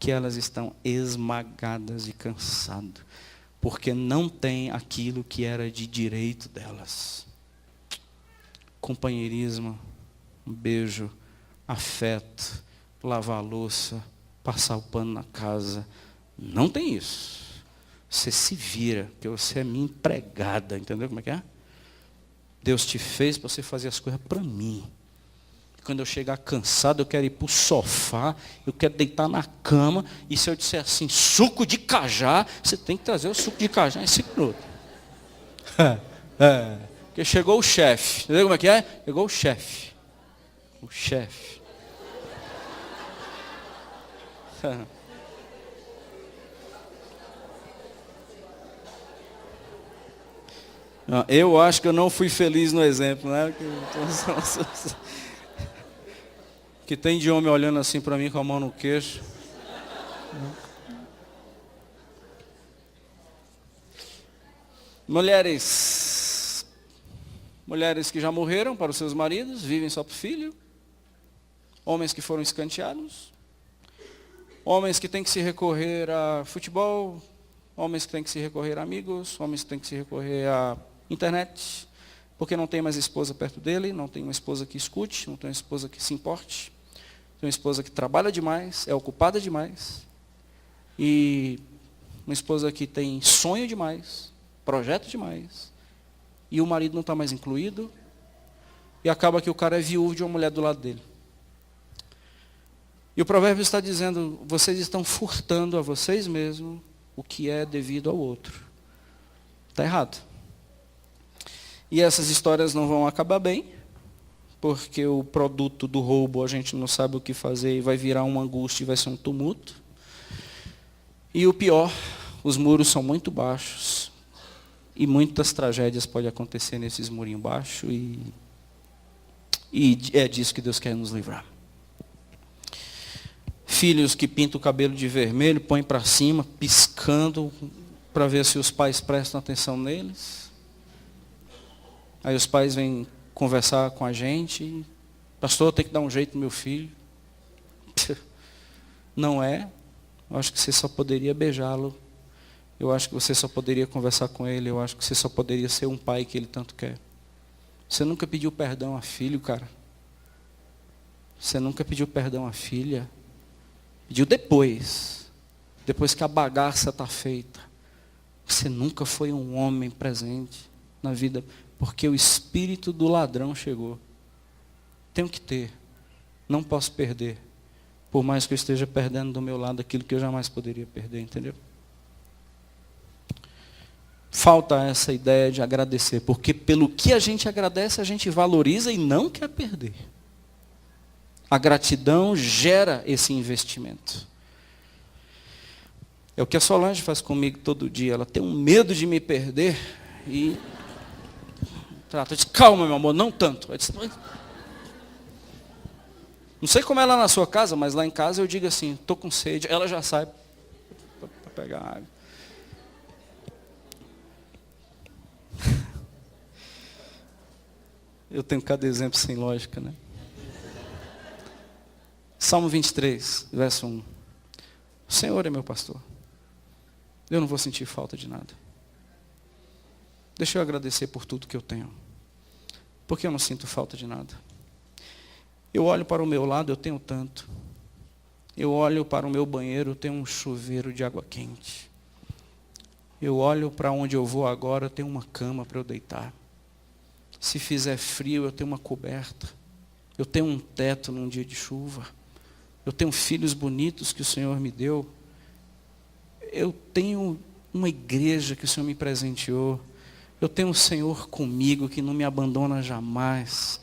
que elas estão esmagadas e cansadas, porque não tem aquilo que era de direito delas. Companheirismo, um beijo, afeto, lavar a louça, passar o pano na casa. Não tem isso. Você se vira, porque você é minha empregada, entendeu como é que é? Deus te fez para você fazer as coisas para mim. Quando eu chegar cansado, eu quero ir para o sofá, eu quero deitar na cama, e se eu disser assim, suco de cajá, você tem que trazer o suco de cajá em 5 minutos. Porque chegou o chefe, entendeu como é que é? Chegou o chefe. O chefe. Eu acho que eu não fui feliz no exemplo, né? Que tem de homem olhando assim para mim com a mão no queixo. Mulheres que já morreram para os seus maridos, vivem só para o filho. Homens que foram escanteados. Homens que têm que se recorrer a futebol. Homens que têm que se recorrer a amigos. Homens que têm que se recorrer à internet. Porque não tem mais esposa perto dele. Não tem uma esposa que escute. Não tem uma esposa que se importe. Tem uma esposa que trabalha demais. É ocupada demais. E uma esposa que tem sonho demais. Projeto demais. E o marido não está mais incluído. E acaba que o cara é viúvo de uma mulher do lado dele. E o provérbio está dizendo, vocês estão furtando a vocês mesmos o que é devido ao outro. Está errado. E essas histórias não vão acabar bem, porque o produto do roubo a gente não sabe o que fazer e vai virar uma angústia e vai ser um tumulto. E o pior, os muros são muito baixos e muitas tragédias podem acontecer nesses murinhos baixos e é disso que Deus quer nos livrar. Filhos que pintam o cabelo de vermelho, põem para cima, piscando, para ver se os pais prestam atenção neles. Aí os pais vêm conversar com a gente. Pastor, tem que dar um jeito no meu filho. Não é. Eu acho que você só poderia beijá-lo. Eu acho que você só poderia conversar com ele. Eu acho que você só poderia ser um pai que ele tanto quer. Você nunca pediu perdão a filho, cara. Você nunca pediu perdão a filha. Pediu depois que a bagaça está feita. Você nunca foi um homem presente na vida, porque o espírito do ladrão chegou. Tenho que ter, não posso perder, por mais que eu esteja perdendo do meu lado aquilo que eu jamais poderia perder, entendeu? Falta essa ideia de agradecer, porque pelo que a gente agradece, a gente valoriza e não quer perder. A gratidão gera esse investimento. É o que a Solange faz comigo todo dia. Ela tem um medo de me perder e trata de calma, meu amor, não tanto. Não sei como é lá na sua casa, mas lá em casa eu digo assim, estou com sede. Ela já sai para pegar água. Eu tenho cada exemplo sem lógica, né? Salmo 23, verso 1. O Senhor é meu pastor. Eu não vou sentir falta de nada. Deixa eu agradecer por tudo que eu tenho. Porque eu não sinto falta de nada. Eu olho para o meu lado, eu tenho tanto. Eu olho para o meu banheiro, eu tenho um chuveiro de água quente. Eu olho para onde eu vou agora, eu tenho uma cama para eu deitar. Se fizer frio, eu tenho uma coberta. Eu tenho um teto num dia de chuva. Eu tenho filhos bonitos que o Senhor me deu. Eu tenho uma igreja que o Senhor me presenteou. Eu tenho um Senhor comigo que não me abandona jamais.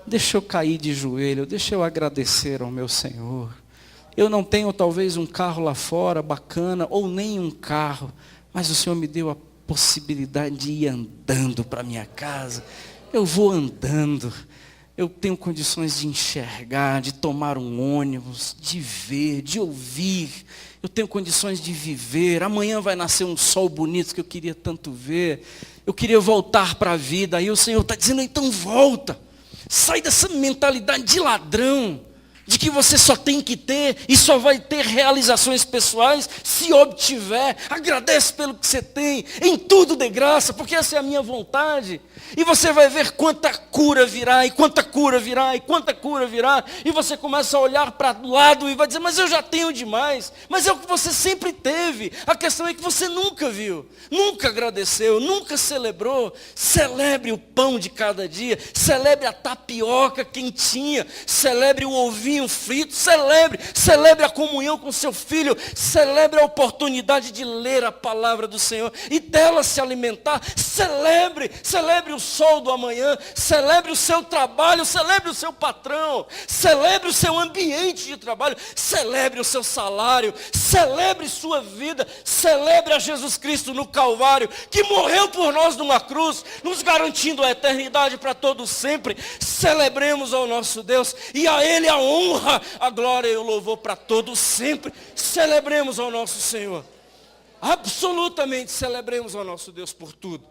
Deixa eu cair de joelho, deixa eu agradecer ao meu Senhor. Eu não tenho talvez um carro lá fora bacana, ou nem um carro, mas o Senhor me deu a possibilidade de ir andando para minha casa. Eu vou andando. Eu tenho condições de enxergar, de tomar um ônibus, de ver, de ouvir. Eu tenho condições de viver. Amanhã vai nascer um sol bonito que eu queria tanto ver. Eu queria voltar para a vida. Aí o Senhor está dizendo, então volta. Sai dessa mentalidade de ladrão. De que você só tem que ter e só vai ter realizações pessoais se obtiver. Agradece pelo que você tem, em tudo dê graça, porque essa é a minha vontade. E você vai ver quanta cura virá, e quanta cura virá, e quanta cura virá. E você começa a olhar para o lado e vai dizer, mas eu já tenho demais. Mas é o que você sempre teve. A questão é que você nunca viu, nunca agradeceu, nunca celebrou. Celebre o pão de cada dia, celebre a tapioca quentinha, celebre o ovinho frito, celebre a comunhão com seu filho, celebre a oportunidade de ler a palavra do Senhor e dela se alimentar, celebre o sol do amanhã, celebre o seu trabalho, celebre o seu patrão, celebre o seu ambiente de trabalho, celebre o seu salário, celebre sua vida, celebre a Jesus Cristo no Calvário, que morreu por nós numa cruz, nos garantindo a eternidade para todo sempre. Celebremos ao nosso Deus e a Ele a honra honra, a glória e o louvor para todos sempre. Celebremos ao nosso Senhor. Absolutamente celebremos ao nosso Deus por tudo.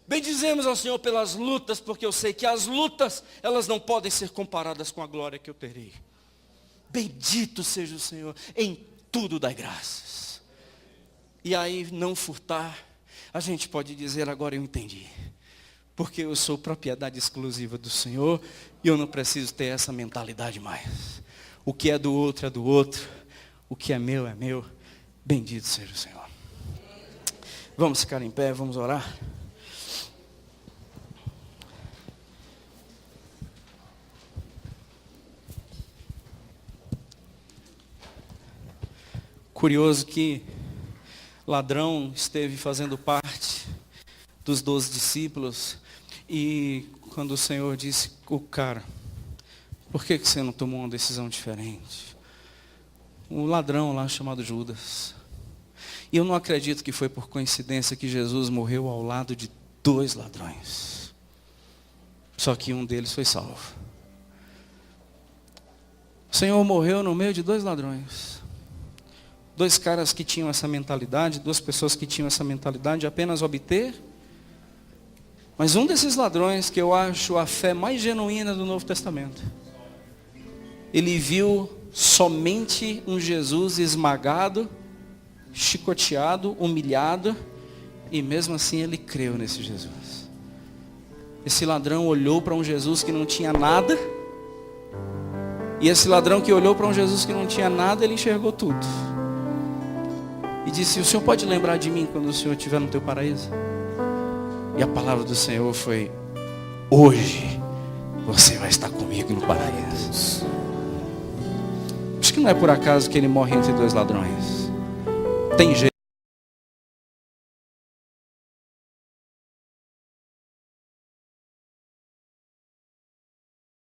Bendizemos ao Senhor pelas lutas, porque eu sei que as lutas, elas não podem ser comparadas com a glória que eu terei. Bendito seja o Senhor, em tudo dai graças. E aí, não furtar, a gente pode dizer, agora eu entendi. Porque eu sou propriedade exclusiva do Senhor, e eu não preciso ter essa mentalidade mais. O que é do outro é do outro, o que é meu é meu. Bendito seja o Senhor. Vamos ficar em pé, vamos orar. Curioso que ladrão esteve fazendo parte dos 12 discípulos, e quando o Senhor disse, cara, por que você não tomou uma decisão diferente? Um ladrão lá chamado Judas. E eu não acredito que foi por coincidência que Jesus morreu ao lado de 2 ladrões. Só que um deles foi salvo. O Senhor morreu no meio de 2 ladrões. 2 caras que tinham essa mentalidade, 2 pessoas que tinham essa mentalidade de apenas obter. Mas um desses ladrões, que eu acho a fé mais genuína do Novo Testamento, ele viu somente um Jesus esmagado, chicoteado, humilhado, e mesmo assim ele creu nesse Jesus. Esse ladrão olhou para um Jesus que não tinha nada, e esse ladrão que olhou para um Jesus que não tinha nada, ele enxergou tudo. E disse, o Senhor pode lembrar de mim quando o Senhor estiver no teu paraíso? E a palavra do Senhor foi, hoje você vai estar comigo no paraíso. Acho que não é por acaso que ele morre entre 2 ladrões. Tem jeito.